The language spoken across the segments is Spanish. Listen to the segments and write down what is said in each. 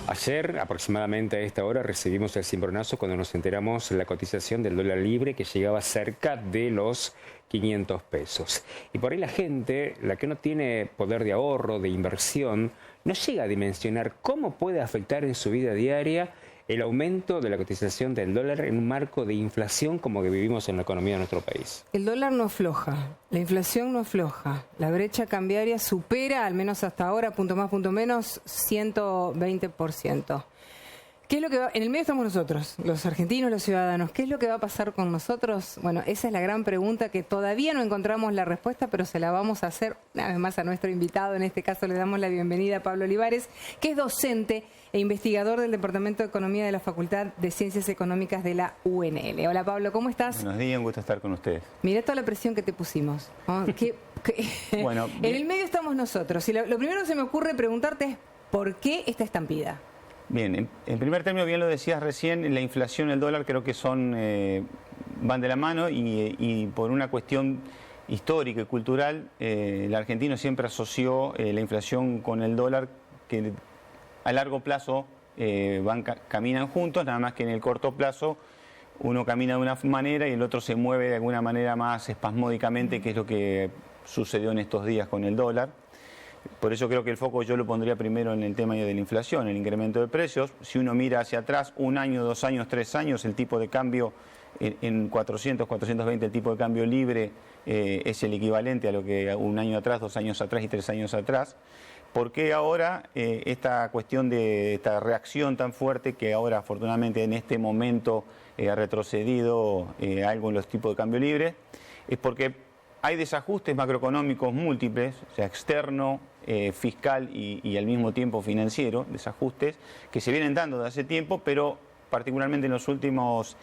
Ayer, aproximadamente a esta hora, recibimos el cimbronazo cuando nos enteramos de la cotización del dólar libre que llegaba cerca de los 500 pesos. Y por ahí la gente, la que no tiene poder de ahorro, de inversión, no llega a dimensionar cómo puede afectar en su vida diaria el aumento de la cotización del dólar en un marco de inflación como que vivimos en la economía de nuestro país. El dólar no afloja, la inflación no afloja, la brecha cambiaria supera, al menos hasta ahora, punto más, punto menos, 120%. ¿Qué es lo que va? En el medio estamos nosotros, los argentinos, los ciudadanos. ¿Qué es lo que va a pasar con nosotros? Bueno, esa es la gran pregunta que todavía no encontramos la respuesta, pero se la vamos a hacer una vez más a nuestro invitado. En este caso le damos la bienvenida a Pablo Olivares, que es docente e investigador del Departamento de Economía de la Facultad de Ciencias Económicas de la UNL. Hola Pablo, ¿cómo estás? Buenos días, un gusto estar con ustedes. Mirá toda la presión que te pusimos, ¿no? Bueno, en el medio estamos nosotros. Y lo primero que se me ocurre preguntarte es, ¿por qué esta estampida? Bien, en primer término, bien lo decías recién, la inflación y el dólar creo que van de la mano y por una cuestión histórica y cultural, el argentino siempre asoció la inflación con el dólar, que a largo plazo caminan juntos, nada más que en el corto plazo uno camina de una manera y el otro se mueve de alguna manera más espasmódicamente, que es lo que sucedió en estos días con el dólar. Por eso creo que el foco yo lo pondría primero en el tema de la inflación, el incremento de precios. Si uno mira hacia atrás, 1 año, 2 años, 3 años, el tipo de cambio en 400, 420, el tipo de cambio libre es el equivalente a lo que 1 año atrás, 2 años atrás y 3 años atrás. ¿Por qué ahora esta cuestión de esta reacción tan fuerte que ahora afortunadamente en este momento ha retrocedido algo en los tipos de cambio libre? Es porque hay desajustes macroeconómicos múltiples, o sea, externo, fiscal y al mismo tiempo financiero, desajustes que se vienen dando de hace tiempo, pero particularmente en las últimas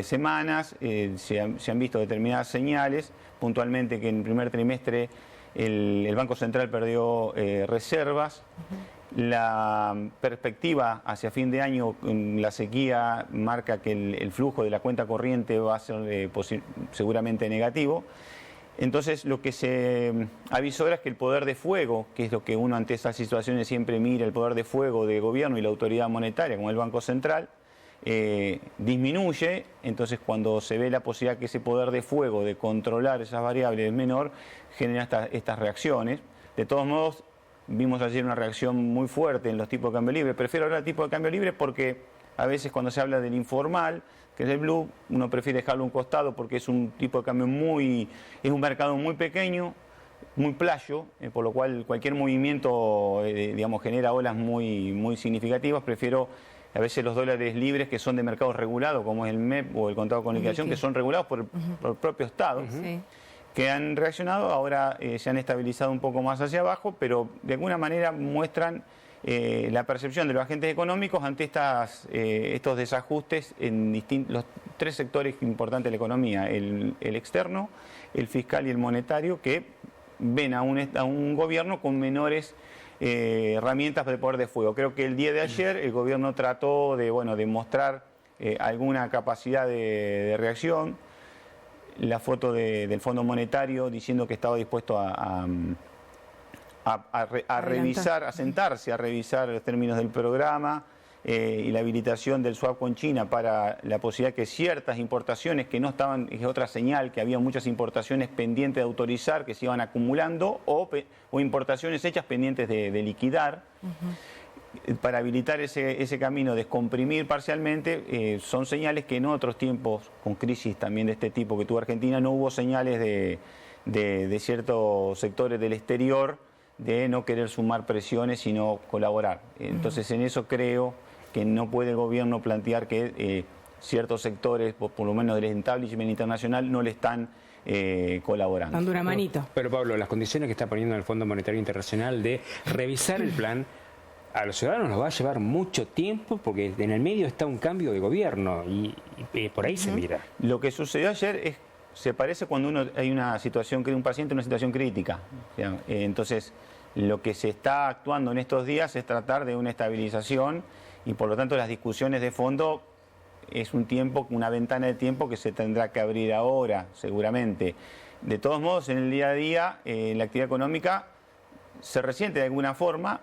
semanas se han visto determinadas señales, puntualmente que en el primer trimestre el Banco Central perdió reservas. La perspectiva hacia fin de año, la sequía marca que el flujo de la cuenta corriente va a ser seguramente negativo. Entonces lo que se avisó era que el poder de fuego, que es lo que uno ante estas situaciones siempre mira, el poder de fuego del gobierno y la autoridad monetaria como el Banco Central, disminuye. Entonces cuando se ve la posibilidad que ese poder de fuego de controlar esas variables es menor, genera estas reacciones. De todos modos, vimos ayer una reacción muy fuerte en los tipos de cambio libre. Prefiero hablar del tipo de cambio libre porque a veces cuando se habla del informal, que es el blue, uno prefiere dejarlo a un costado porque es un tipo de cambio es un mercado muy pequeño, muy playo, por lo cual cualquier movimiento, digamos, genera olas muy significativas. Prefiero a veces los dólares libres que son de mercados regulados, como es el MEP o el contado con liquidación, que son regulados por el propio Estado, que han reaccionado, ahora se han estabilizado un poco más hacia abajo, pero de alguna manera muestran la percepción de los agentes económicos ante estos desajustes en los 3 sectores importantes de la economía, el externo, el fiscal y el monetario, que ven a un gobierno con menores herramientas de poder de fuego. Creo que el día de ayer el gobierno trató de mostrar alguna capacidad de reacción. La foto del Fondo Monetario diciendo que estaba dispuesto a revisar, a sentarse a revisar los términos del programa y la habilitación del swap con China para la posibilidad que ciertas importaciones que no estaban, es otra señal, que había muchas importaciones pendientes de autorizar que se iban acumulando o importaciones hechas pendientes de liquidar. Para habilitar ese camino, descomprimir parcialmente, son señales que en otros tiempos, con crisis también de este tipo que tuvo Argentina, no hubo señales de ciertos sectores del exterior de no querer sumar presiones sino colaborar. Entonces en eso creo que no puede el gobierno plantear que ciertos sectores, por lo menos del establishment internacional, no le están colaborando. Dando una manito. Pero Pablo, las condiciones que está poniendo el Fondo Monetario Internacional de revisar el plan, a los ciudadanos nos va a llevar mucho tiempo porque en el medio está un cambio de gobierno y por ahí se mira. Lo que sucedió ayer se parece cuando hay una situación, un paciente en una situación crítica. Entonces, lo que se está actuando en estos días es tratar de una estabilización y por lo tanto las discusiones de fondo es una ventana de tiempo que se tendrá que abrir ahora, seguramente. De todos modos, en el día a día, la actividad económica se resiente de alguna forma,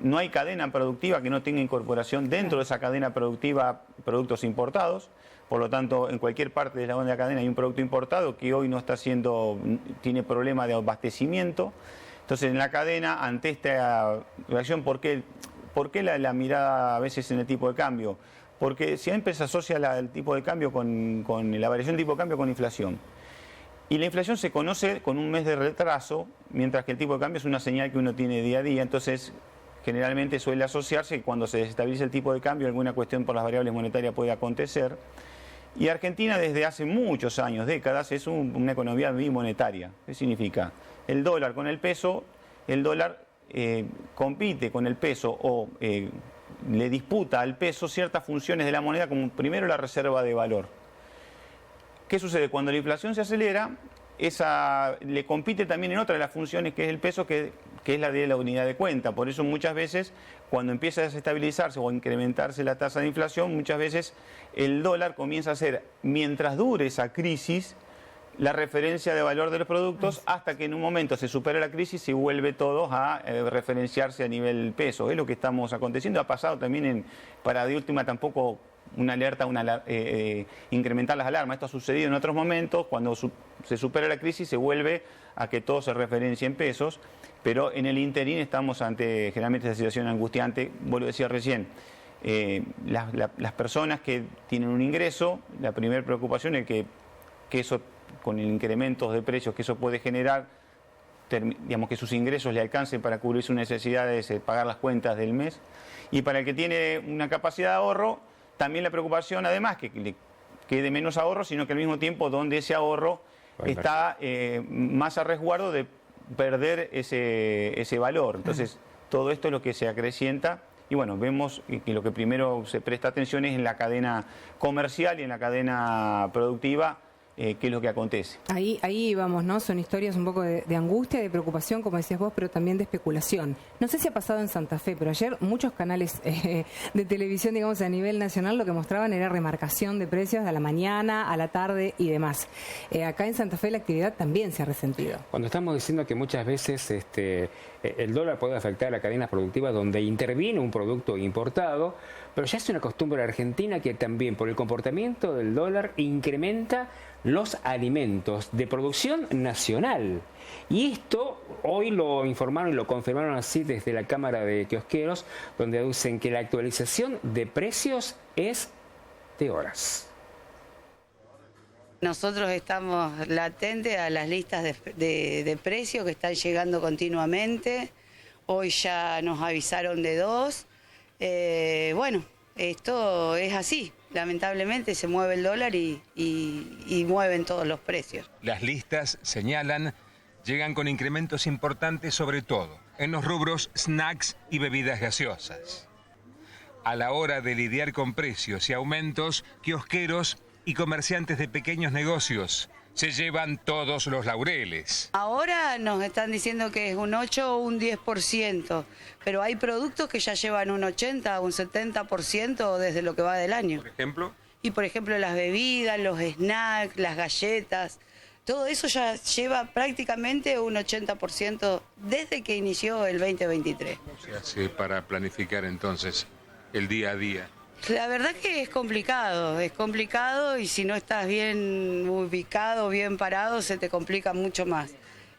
no hay cadena productiva que no tenga incorporación dentro de esa cadena productiva productos importados. Por lo tanto, en cualquier parte de la cadena hay un producto importado que hoy no está tiene problema de abastecimiento. Entonces, en la cadena, ante esta reacción, ¿por qué la mirada a veces en el tipo de cambio? Porque siempre se asocia el tipo de cambio con la variación del tipo de cambio con inflación. Y la inflación se conoce con un mes de retraso, mientras que el tipo de cambio es una señal que uno tiene día a día. Entonces, generalmente suele asociarse que cuando se desestabiliza el tipo de cambio, alguna cuestión por las variables monetarias puede acontecer. Y Argentina desde hace muchos años, décadas, es una economía bimonetaria. ¿Qué significa? El dólar con el peso, el dólar compite con el peso o le disputa al peso ciertas funciones de la moneda, como primero la reserva de valor. ¿Qué sucede? Cuando la inflación se acelera, le compite también en otra de las funciones que es el peso, que es la de la unidad de cuenta. Por eso muchas veces, cuando empieza a desestabilizarse o a incrementarse la tasa de inflación, muchas veces el dólar comienza a ser, mientras dure esa crisis, la referencia de valor de los productos, hasta que en un momento se supera la crisis y vuelve todo a referenciarse a nivel peso. Es lo que estamos aconteciendo. Ha pasado también para de última tampoco una alerta, incrementar las alarmas. Esto ha sucedido en otros momentos, cuando se supera la crisis se vuelve a que todo se referencie en pesos, pero en el interín estamos ante generalmente esa situación angustiante. Vos lo decías recién, las personas que tienen un ingreso, la primera preocupación es que eso, con el incremento de precios que eso puede generar, digamos, que sus ingresos le alcancen para cubrir sus necesidades, pagar las cuentas del mes. Y para el que tiene una capacidad de ahorro, también la preocupación, además, que le quede menos ahorro, sino que al mismo tiempo donde ese ahorro está más a resguardo de perder ese valor. Entonces, todo esto es lo que se acrecienta. Y bueno, vemos que lo que primero se presta atención es en la cadena comercial y en la cadena productiva, qué es lo que acontece. Ahí vamos, ¿no? Son historias un poco de angustia, de preocupación, como decías vos, pero también de especulación. No sé si ha pasado en Santa Fe, pero ayer muchos canales de televisión, digamos, a nivel nacional, lo que mostraban era remarcación de precios a la mañana, a la tarde y demás. Acá en Santa Fe la actividad también se ha resentido. Cuando estamos diciendo que muchas veces el dólar puede afectar a la cadena productiva donde interviene un producto importado, pero ya es una costumbre argentina que también por el comportamiento del dólar incrementa los alimentos de producción nacional. Y esto hoy lo informaron y lo confirmaron así desde la Cámara de Kiosqueros, donde aducen que la actualización de precios es de horas. Nosotros estamos latentes a las listas de precios que están llegando continuamente. Hoy ya nos avisaron de 2. Bueno, esto es así. Lamentablemente se mueve el dólar y mueven todos los precios. Las listas señalan, llegan con incrementos importantes, sobre todo en los rubros snacks y bebidas gaseosas. A la hora de lidiar con precios y aumentos, kiosqueros y comerciantes de pequeños negocios se llevan todos los laureles. Ahora nos están diciendo que es un 8 o un 10%, pero hay productos que ya llevan un 80 o un 70% desde lo que va del año. ¿Por ejemplo? Y por ejemplo las bebidas, los snacks, las galletas, todo eso ya lleva prácticamente un 80% desde que inició el 2023. ¿Cómo se hace para planificar entonces el día a día? La verdad que es complicado y si no estás bien ubicado, bien parado, se te complica mucho más.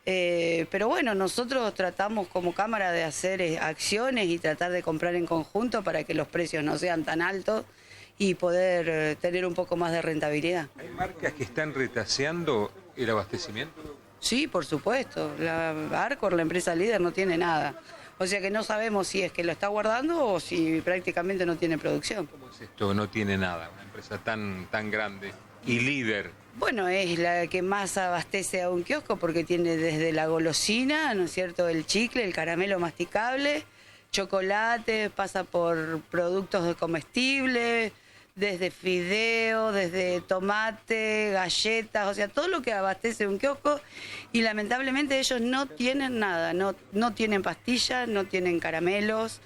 Pero bueno, nosotros tratamos como Cámara de hacer acciones y tratar de comprar en conjunto para que los precios no sean tan altos y poder tener un poco más de rentabilidad. ¿Hay marcas que están retaseando el abastecimiento? Sí, por supuesto. La Arcor, la empresa líder, no tiene nada. O sea que no sabemos si es que lo está guardando o si prácticamente no tiene producción. ¿Cómo es esto? No tiene nada, una empresa tan grande y líder. Bueno, es la que más abastece a un kiosco porque tiene desde la golosina, ¿no es cierto?, el chicle, el caramelo masticable, chocolate, pasa por productos de comestibles, desde fideo, desde tomate, galletas, o sea, todo lo que abastece un kiosco, y lamentablemente ellos no tienen nada, no tienen pastillas, no tienen caramelos.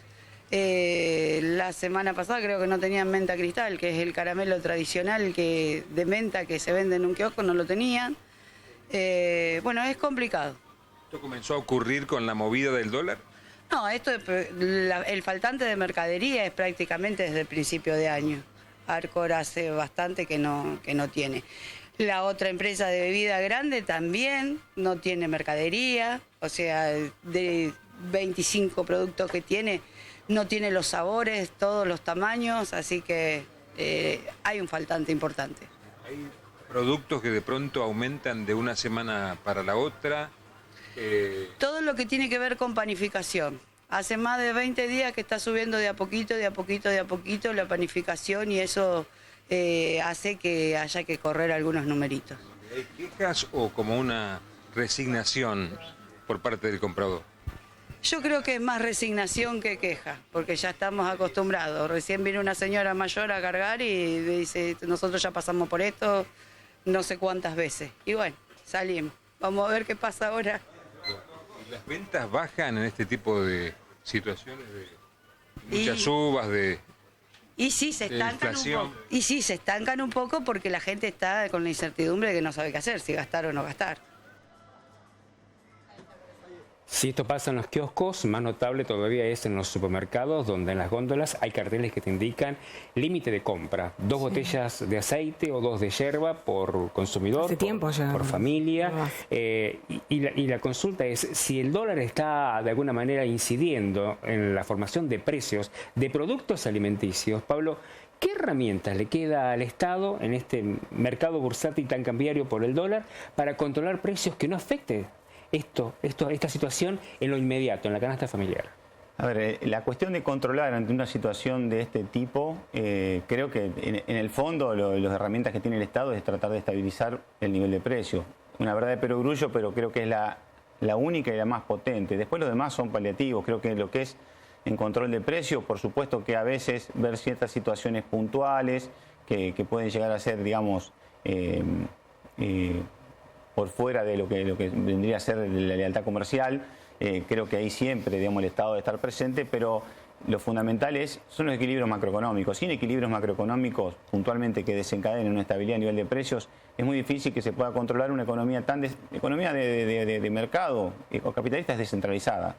La semana pasada creo que no tenían menta cristal, que es el caramelo tradicional de menta que se vende en un kiosco, no lo tenían. Bueno, es complicado. ¿Esto comenzó a ocurrir con la movida del dólar? No, el faltante de mercadería es prácticamente desde el principio de año. Arcor hace bastante que no tiene. La otra empresa de bebida grande también no tiene mercadería, o sea, de 25 productos que tiene, no tiene los sabores, todos los tamaños, así que hay un faltante importante. Hay productos que de pronto aumentan de una semana para la otra. Todo lo que tiene que ver con panificación. Hace más de 20 días que está subiendo de a poquito la panificación y eso hace que haya que correr algunos numeritos. ¿Hay quejas o como una resignación por parte del comprador? Yo creo que es más resignación que queja, porque ya estamos acostumbrados. Recién vino una señora mayor a cargar y dice, nosotros ya pasamos por esto no sé cuántas veces. Y bueno, salimos. Vamos a ver qué pasa ahora. ¿Las ventas bajan en este tipo de situaciones de muchas subas, y sí, se estancan un poco. Y sí, se estancan un poco porque la gente está con la incertidumbre de que no sabe qué hacer, si gastar o no gastar. Si esto pasa en los kioscos, más notable todavía es en los supermercados, donde en las góndolas hay carteles que te indican límite de compra. 2 botellas de aceite o 2 de yerba por consumidor, hace tiempo ya, por familia. Y la consulta es, si el dólar está de alguna manera incidiendo en la formación de precios de productos alimenticios, Pablo, ¿qué herramientas le queda al Estado en este mercado bursátil tan cambiario por el dólar para controlar precios que no afecten esta situación en lo inmediato, en la canasta familiar? A ver, la cuestión de controlar ante una situación de este tipo, creo que en el fondo las herramientas que tiene el Estado es tratar de estabilizar el nivel de precio. Una verdad de perogrullo, pero creo que es la única y la más potente. Después los demás son paliativos. Creo que lo que es en control de precio, por supuesto que a veces ver ciertas situaciones puntuales que pueden llegar a ser, digamos, por fuera de lo que vendría a ser la lealtad comercial. Creo que ahí siempre, digamos, el Estado debe estar presente, pero lo fundamental son los equilibrios macroeconómicos. Sin equilibrios macroeconómicos puntualmente que desencadenen una estabilidad a nivel de precios, es muy difícil que se pueda controlar una economía economía de mercado o capitalista es descentralizada.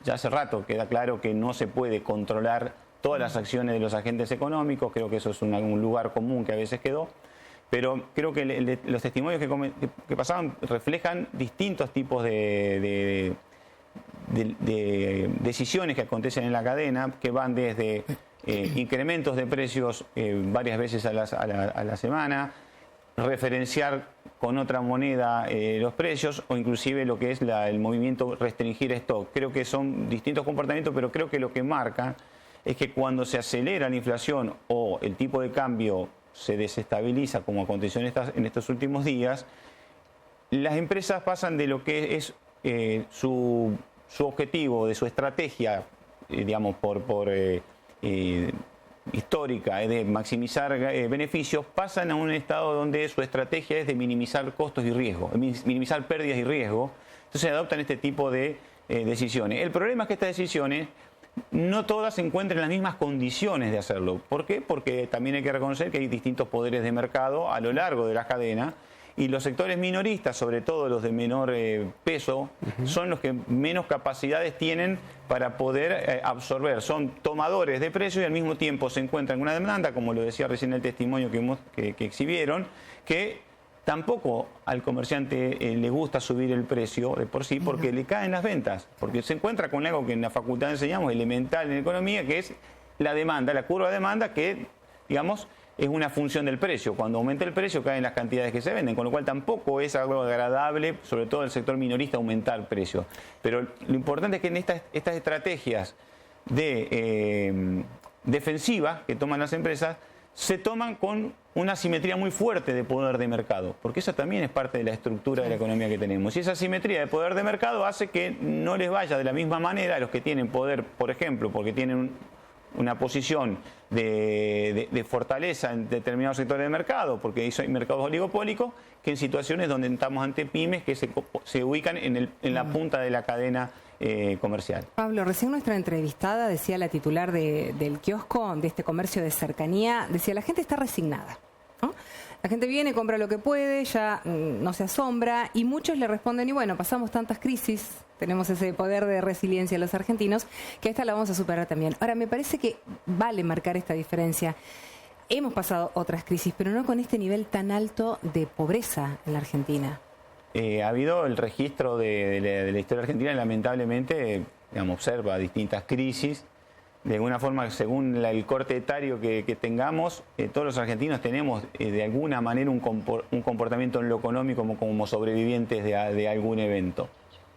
Ya hace rato queda claro que no se puede controlar todas las acciones de los agentes económicos. Creo que eso es un lugar común que a veces quedó. Pero creo que los testimonios que pasaban reflejan distintos tipos de decisiones que acontecen en la cadena, que van desde incrementos de precios varias veces a la semana, referenciar con otra moneda los precios o inclusive lo que es el movimiento restringir stock. Creo que son distintos comportamientos, pero creo que lo que marca es que cuando se acelera la inflación o el tipo de cambio se desestabiliza, como aconteció en estos últimos días, las empresas pasan de lo que es su objetivo, de su estrategia, digamos, histórica, de maximizar beneficios, pasan a un estado donde su estrategia es de minimizar costos y riesgos, minimizar pérdidas y riesgos. Entonces adoptan este tipo de decisiones. El problema es que estas decisiones no todas se encuentran en las mismas condiciones de hacerlo. ¿Por qué? Porque también hay que reconocer que hay distintos poderes de mercado a lo largo de la cadena y los sectores minoristas, sobre todo los de menor peso, son los que menos capacidades tienen para poder absorber. Son tomadores de precios y al mismo tiempo se encuentran con una demanda, como lo decía recién el testimonio que exhibieron, que tampoco al comerciante le gusta subir el precio de por sí porque le caen las ventas, porque se encuentra con algo que en la facultad enseñamos elemental en economía, que es la demanda, la curva de demanda, que digamos es una función del precio. Cuando aumenta el precio caen las cantidades que se venden, con lo cual tampoco es algo agradable, sobre todo el sector minorista, aumentar precios. Pero lo importante es que en estas estrategias defensivas que toman las empresas se toman con una asimetría muy fuerte de poder de mercado, porque esa también es parte de la estructura de la economía que tenemos. Y esa asimetría de poder de mercado hace que no les vaya de la misma manera a los que tienen poder, por ejemplo, porque tienen una posición de fortaleza en determinados sectores de mercado, porque hay mercados oligopólicos, que en situaciones donde estamos ante pymes que se ubican en la punta de la cadena comercial. Pablo, recién nuestra entrevistada decía, la titular del kiosco, de este comercio de cercanía, decía, la gente está resignada, ¿no? La gente viene, compra lo que puede, ya no se asombra, y muchos le responden, y bueno, pasamos tantas crisis, tenemos ese poder de resiliencia los argentinos, que esta la vamos a superar también. Ahora, me parece que vale marcar esta diferencia. Hemos pasado otras crisis, pero no con este nivel tan alto de pobreza en la Argentina. Ha habido el registro de la historia argentina, lamentablemente, digamos, observa distintas crisis. De alguna forma, según el corte etario que tengamos, todos los argentinos tenemos de alguna manera un comportamiento en lo económico como sobrevivientes de algún evento.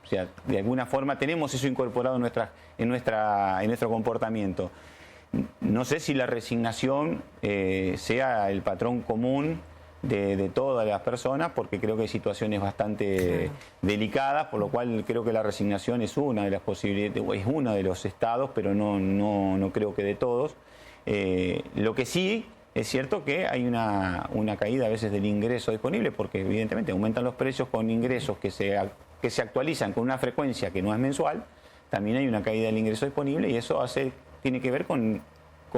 O sea, de alguna forma tenemos eso incorporado en nuestro comportamiento. No sé si la resignación sea el patrón común de todas las personas, porque creo que hay situaciones bastante delicadas, por lo cual creo que la resignación es una de las posibilidades, es uno de los estados, pero no creo que de todos. Lo que sí es cierto que hay una caída a veces del ingreso disponible, porque evidentemente aumentan los precios con ingresos que se actualizan con una frecuencia que no es mensual. También hay una caída del ingreso disponible, y eso tiene que ver con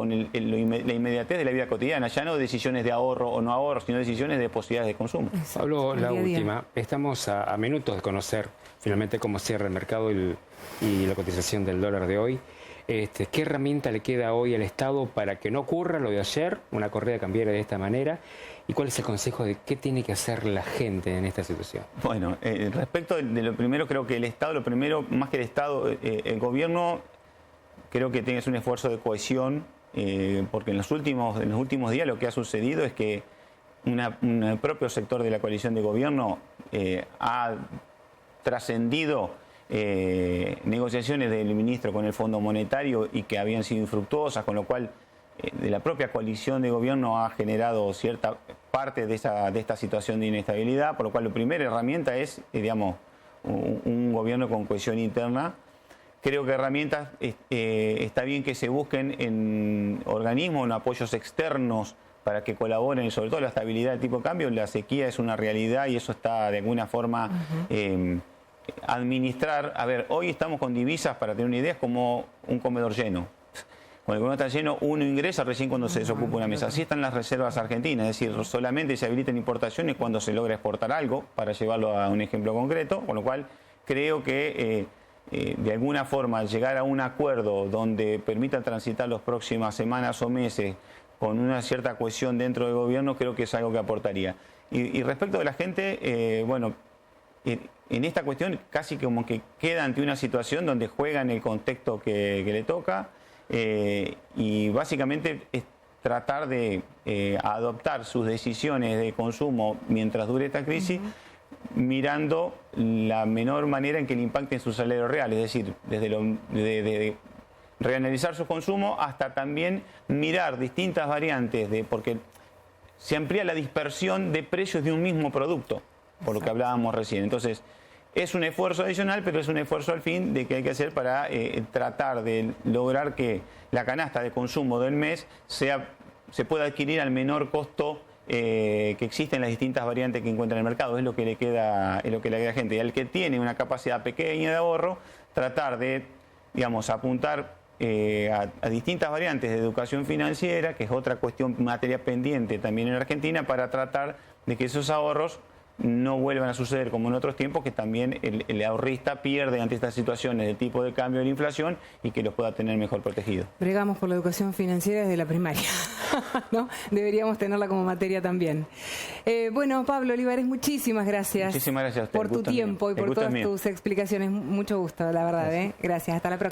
la inmediatez de la vida cotidiana, ya no decisiones de ahorro o no ahorro, sino decisiones de posibilidades de consumo. Exacto. Pablo, la Día a día. última. Estamos a minutos de conocer finalmente cómo cierra el mercado y la cotización del dólar de hoy. ¿Qué herramienta le queda hoy al Estado para que no ocurra lo de ayer, una corrida cambiaria de esta manera? ¿Y cuál es el consejo de qué tiene que hacer la gente en esta situación? Bueno, respecto de lo primero, creo que el Estado, lo primero, más que el Estado, el gobierno, creo que tiene un esfuerzo de cohesión, porque en los últimos días lo que ha sucedido es que un propio sector de la coalición de gobierno ha trascendido negociaciones del ministro con el Fondo Monetario y que habían sido infructuosas, con lo cual de la propia coalición de gobierno ha generado cierta parte de esta situación de inestabilidad, por lo cual la primera herramienta es, digamos, un gobierno con cohesión interna. Creo que herramientas está bien que se busquen en organismos, en apoyos externos para que colaboren, sobre todo la estabilidad del tipo de cambio. La sequía es una realidad y eso está de alguna forma administrar. A ver, hoy estamos con divisas, para tener una idea, es como un comedor lleno. Cuando el comedor está lleno, uno ingresa recién cuando se desocupa una mesa. Así están las reservas argentinas, es decir, solamente se habilitan importaciones cuando se logra exportar algo, para llevarlo a un ejemplo concreto, con lo cual creo que de alguna forma llegar a un acuerdo donde permita transitar las próximas semanas o meses con una cierta cohesión dentro del gobierno, creo que es algo que aportaría. Y respecto de la gente, bueno, en esta cuestión casi como que queda ante una situación donde juega en el contexto que le toca, y básicamente es tratar de adoptar sus decisiones de consumo mientras dure esta crisis, mirando la menor manera en que le impacten su salario real, es decir, desde de reanalizar su consumo hasta también mirar distintas variantes, porque se amplía la dispersión de precios de un mismo producto, por lo que hablábamos recién. Entonces, es un esfuerzo adicional, pero es un esfuerzo al fin de que hay que hacer para tratar de lograr que la canasta de consumo del mes se pueda adquirir al menor costo que existen las distintas variantes que encuentra en el mercado. Es lo que le queda, es lo que le queda a la gente. Y al que tiene una capacidad pequeña de ahorro, tratar de, digamos, apuntar a distintas variantes de educación financiera, que es otra cuestión, materia pendiente también en Argentina, para tratar de que esos ahorros no vuelvan a suceder como en otros tiempos, que también el ahorrista pierde ante estas situaciones de tipo de cambio de la inflación y que los pueda tener mejor protegidos. Bregamos por la educación financiera desde la primaria, ¿no? Deberíamos tenerla como materia también. Bueno, Pablo Olivares, muchísimas gracias. Muchísimas gracias a usted. Por tu tiempo y por todas tus explicaciones. Mucho gusto, la verdad. Gracias. Hasta la próxima.